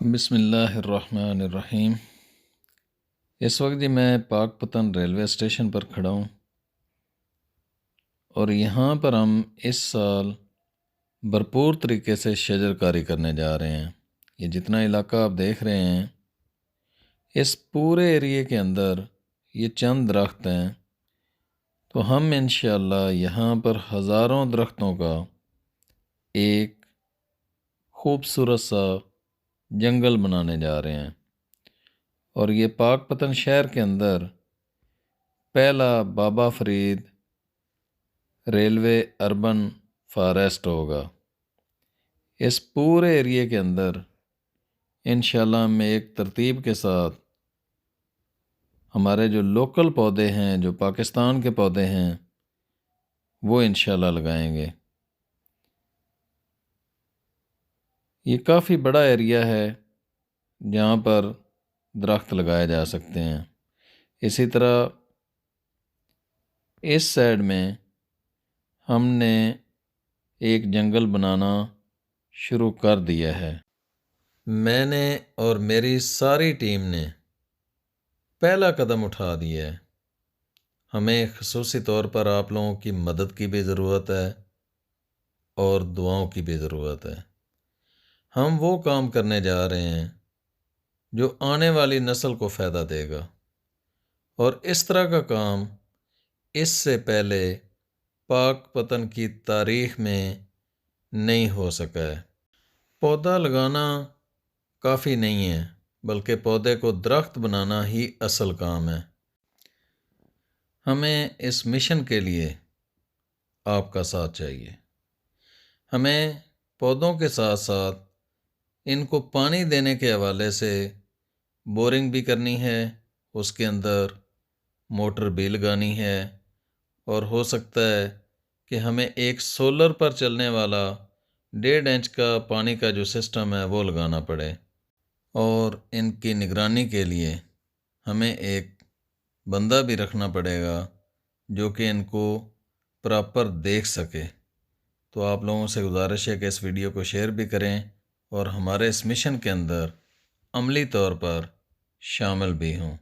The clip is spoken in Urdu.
بسم اللہ الرحمن الرحیم۔ اس وقت جی میں پاک پتن ریلوے اسٹیشن پر کھڑا ہوں، اور یہاں پر ہم اس سال بھرپور طریقے سے شجر کاری کرنے جا رہے ہیں۔ یہ جتنا علاقہ آپ دیکھ رہے ہیں، اس پورے ایریے کے اندر یہ چند درخت ہیں، تو ہم انشاءاللہ یہاں پر ہزاروں درختوں کا ایک خوبصورت سا جنگل بنانے جا رہے ہیں، اور یہ پاک پتن شہر کے اندر پہلا بابا فرید ریلوے اربن فارسٹ ہوگا۔ اس پورے ایریے کے اندر انشاءاللہ ہم ایک ترتیب کے ساتھ ہمارے جو لوکل پودے ہیں، جو پاکستان کے پودے ہیں، وہ انشاءاللہ لگائیں گے۔ یہ کافی بڑا ایریا ہے جہاں پر درخت لگائے جا سکتے ہیں۔ اسی طرح اس سائڈ میں ہم نے ایک جنگل بنانا شروع کر دیا ہے۔ میں نے اور میری ساری ٹیم نے پہلا قدم اٹھا دیا ہے۔ ہمیں خصوصی طور پر آپ لوگوں کی مدد کی بھی ضرورت ہے اور دعاؤں کی بھی ضرورت ہے۔ ہم وہ کام کرنے جا رہے ہیں جو آنے والی نسل کو فائدہ دے گا، اور اس طرح کا کام اس سے پہلے پاک پتن کی تاریخ میں نہیں ہو سکا ہے۔ پودا لگانا کافی نہیں ہے، بلکہ پودے کو درخت بنانا ہی اصل کام ہے۔ ہمیں اس مشن کے لیے آپ کا ساتھ چاہیے۔ ہمیں پودوں کے ساتھ ساتھ ان کو پانی دینے کے حوالے سے بورنگ بھی کرنی ہے، اس کے اندر موٹر بھی لگانی ہے، اور ہو سکتا ہے کہ ہمیں ایک سولر پر چلنے والا 1.5 انچ کا پانی کا جو سسٹم ہے وہ لگانا پڑے، اور ان کی نگرانی کے لیے ہمیں ایک بندہ بھی رکھنا پڑے گا جو کہ ان کو پراپر دیکھ سکے۔ تو آپ لوگوں سے گزارش ہے کہ اس ویڈیو کو شیئر بھی کریں اور ہمارے اس مشن کے اندر عملی طور پر شامل بھی ہوں۔